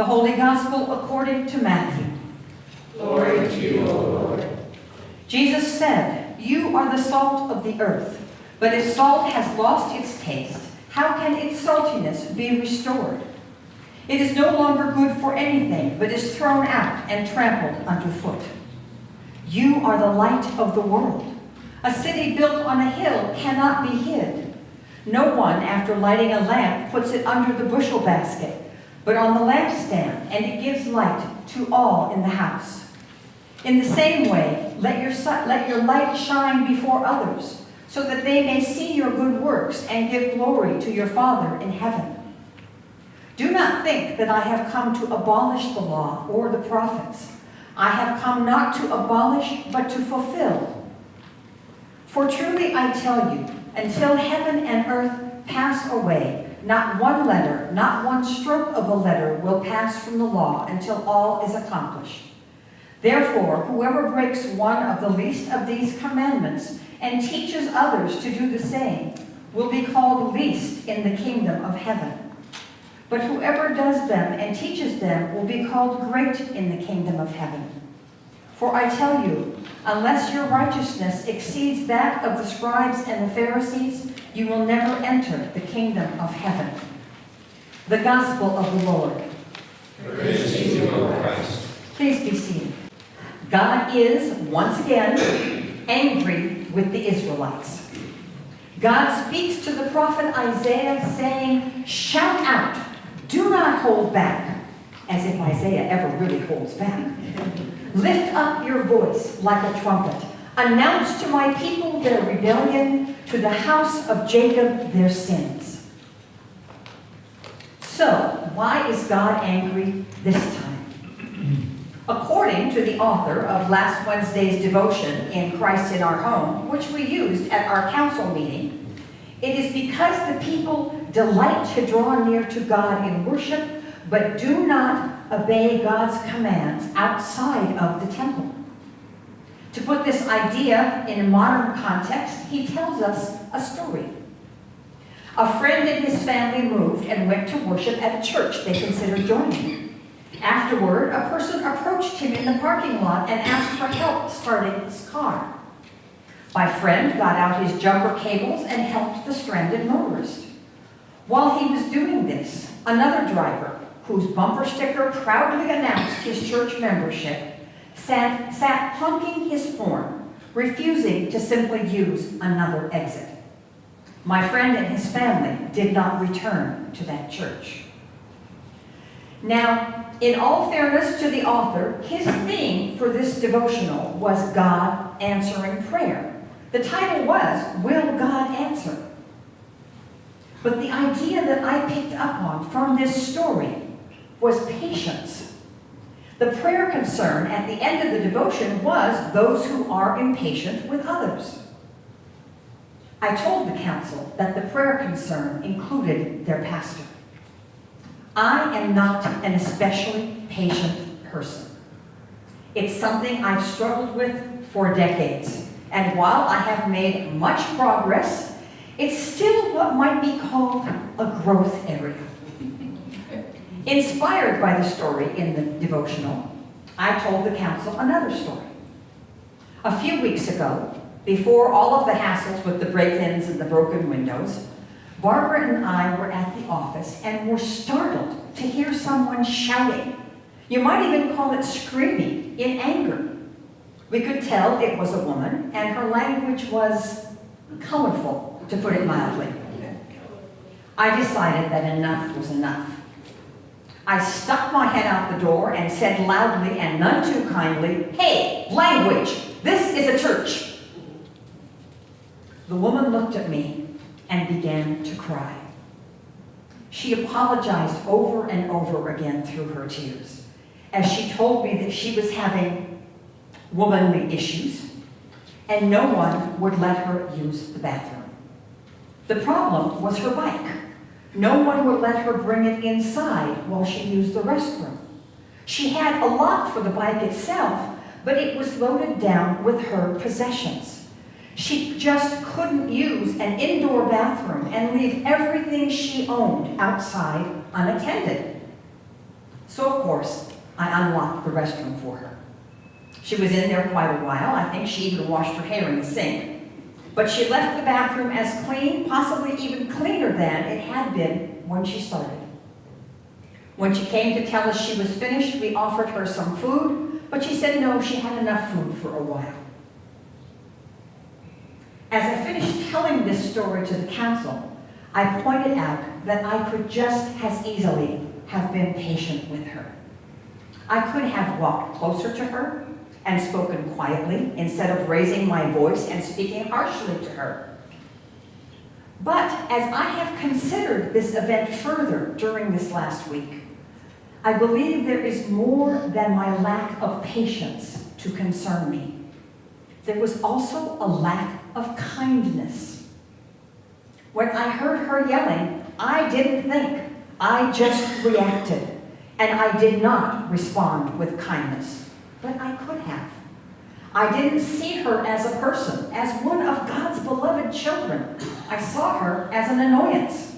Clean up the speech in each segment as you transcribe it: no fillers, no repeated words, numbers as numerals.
The Holy Gospel according to Matthew. Glory to you, O Lord. Jesus said, "You are the salt of the earth, but if salt has lost its taste, how can its saltiness be restored? It is no longer good for anything, but is thrown out and trampled underfoot. You are the light of the world. A city built on a hill cannot be hid. No one, after lighting a lamp, puts it under the bushel basket, but on the lampstand, and it gives light to all in the house. In the same way, let your light shine before others, so that they may see your good works and give glory to your Father in heaven. Do not think that I have come to abolish the law or the prophets. I have come not to abolish, but to fulfill. For truly I tell you, until heaven and earth pass away, not one letter, not one stroke of a letter will pass from the law until all is accomplished. Therefore, whoever breaks one of the least of these commandments and teaches others to do the same will be called least in the kingdom of heaven. But whoever does them and teaches them will be called great in the kingdom of heaven. For I tell you, unless your righteousness exceeds that of the scribes and the Pharisees, you will never enter the kingdom of heaven." The Gospel of the Lord. Praise to you, O Christ. Please be seated. God is, once again, angry with the Israelites. God speaks to the prophet Isaiah saying, "Shout out, do not hold back," as if Isaiah ever really holds back. "Lift up your voice like a trumpet. Announce to my people their rebellion, to the house of Jacob their sins." So, why is God angry this time? According to the author of last Wednesday's devotion in Christ in Our Home, which we used at our council meeting, it is because the people delight to draw near to God in worship, but do not obey God's commands outside of the temple. To put this idea in a modern context, he tells us a story. A friend and his family moved and went to worship at a church they considered joining. Afterward, a person approached him in the parking lot and asked for help starting his car. My friend got out his jumper cables and helped the stranded motorist. While he was doing this, another driver, whose bumper sticker proudly announced his church membership, sat honking his horn, refusing to simply use another exit. My friend and his family did not return to that church. Now, in all fairness to the author, his theme for this devotional was God answering prayer. The title was, "Will God Answer?" But the idea that I picked up on from this story was patience. The prayer concern at the end of the devotion was those who are impatient with others. I told the council that the prayer concern included their pastor. I am not an especially patient person. It's something I've struggled with for decades, and while I have made much progress, it's still what might be called a growth area. Inspired by the story in the devotional, I told the council another story. A few weeks ago, before all of the hassles with the break-ins and the broken windows, Barbara and I were at the office and were startled to hear someone shouting. You might even call it screaming in anger. We could tell it was a woman, and her language was colorful, to put it mildly. I decided that enough was enough. I stuck my head out the door and said loudly and none too kindly, "Hey, language! This is a church!" The woman looked at me and began to cry. She apologized over and over again through her tears, as she told me that she was having womanly issues, and no one would let her use the bathroom. The problem was her bike. No one would let her bring it inside while she used the restroom. She had a lock for the bike itself, but it was loaded down with her possessions. She just couldn't use an indoor bathroom and leave everything she owned outside unattended. So of of course, I unlocked the restroom for her. She was in there quite a while. I think she even washed her hair in the sink. But she left the bathroom as clean, possibly even cleaner than it had been when she started. When she came to tell us she was finished, we offered her some food, but she said no, she had enough food for a while. As I finished telling this story to the council, I pointed out that I could just as easily have been patient with her. I could have walked closer to her and spoken quietly instead of raising my voice and speaking harshly to her. But as I have considered this event further during this last week, I believe there is more than my lack of patience to concern me. There was also a lack of kindness. When I heard her yelling, I didn't think, I just reacted, and I did not respond with kindness, but I could have. I didn't see her as a person, as one of God's beloved children. I saw her as an annoyance.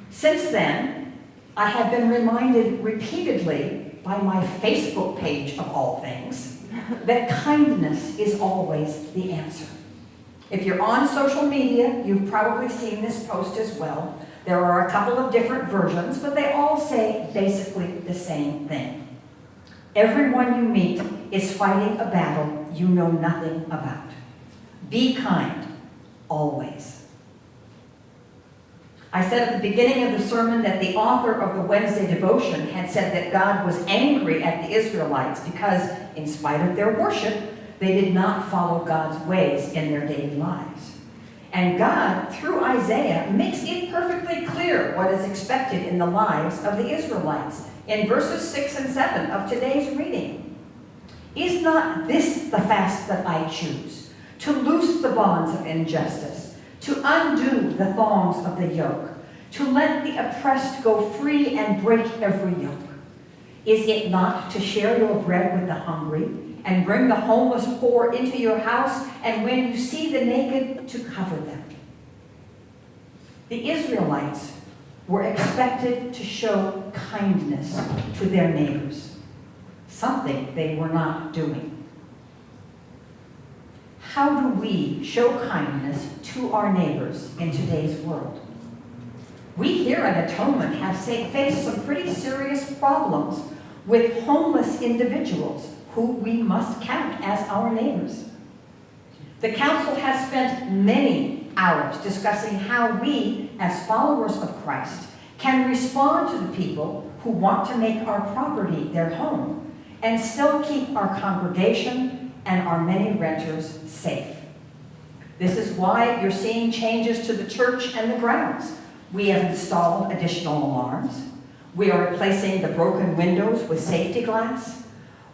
Since then, I have been reminded repeatedly by my Facebook page of all things that kindness is always the answer. If you're on social media, you've probably seen this post as well. There are a couple of different versions, but they all say basically the same thing. Everyone you meet is fighting a battle you know nothing about. Be kind, always. I said at the beginning of the sermon that the author of the Wednesday devotion had said that God was angry at the Israelites because, in spite of their worship, they did not follow God's ways in their daily lives. And God, through Isaiah, makes it perfectly clear what is expected in the lives of the Israelites in verses 6 and 7 of today's reading. Is not this the fast that I choose? To loose the bonds of injustice, to undo the thongs of the yoke, to let the oppressed go free and break every yoke. Is it not to share your bread with the hungry and bring the homeless poor into your house, and when you see the naked, to cover them? The Israelites were expected to show kindness to their neighbors, something they were not doing. How do we show kindness to our neighbors in today's world? We here at Atonement have faced some pretty serious problems with homeless individuals who we must count as our neighbors. The council has spent many hours discussing how we, as followers of Christ, can respond to the people who want to make our property their home and still keep our congregation and our many renters safe. This is why you're seeing changes to the church and the grounds. We have installed additional alarms. We are replacing the broken windows with safety glass.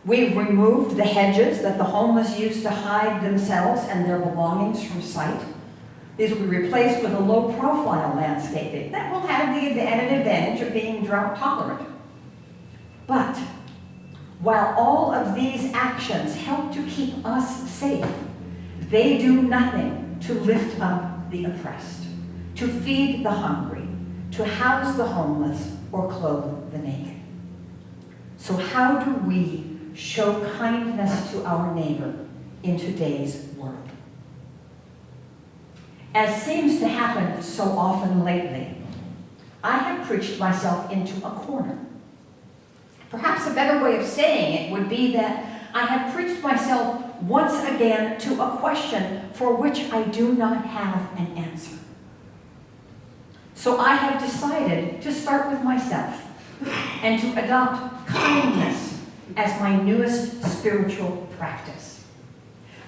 We've removed the hedges that the homeless used to hide themselves and their belongings from sight. These will be replaced with a low-profile landscaping that will have the added advantage of being drought-tolerant. But while all of these actions help to keep us safe, they do nothing to lift up the oppressed, to feed the hungry, to house the homeless, or clothe the naked. So how do we show kindness to our neighbor in today's world? As seems to happen so often lately, I have preached myself into a corner. Perhaps a better way of saying it would be that I have preached myself once again to a question for which I do not have an answer. So I have decided to start with myself and to adopt kindness as my newest spiritual practice.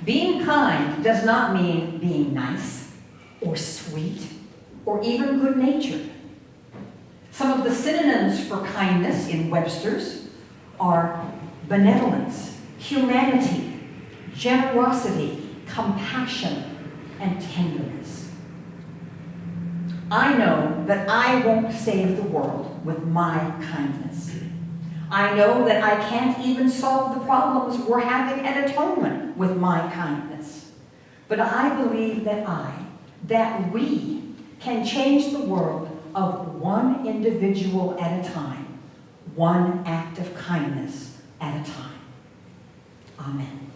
Being kind does not mean being nice or sweet or even good-natured. Some of the synonyms for kindness in Webster's are benevolence, humanity, generosity, compassion, and tenderness. I know that I won't save the world with my kindness. I know that I can't even solve the problems we're having at Atonement with my kindness. But I believe that we can change the world of one individual at a time, one act kindness at a time. Amen.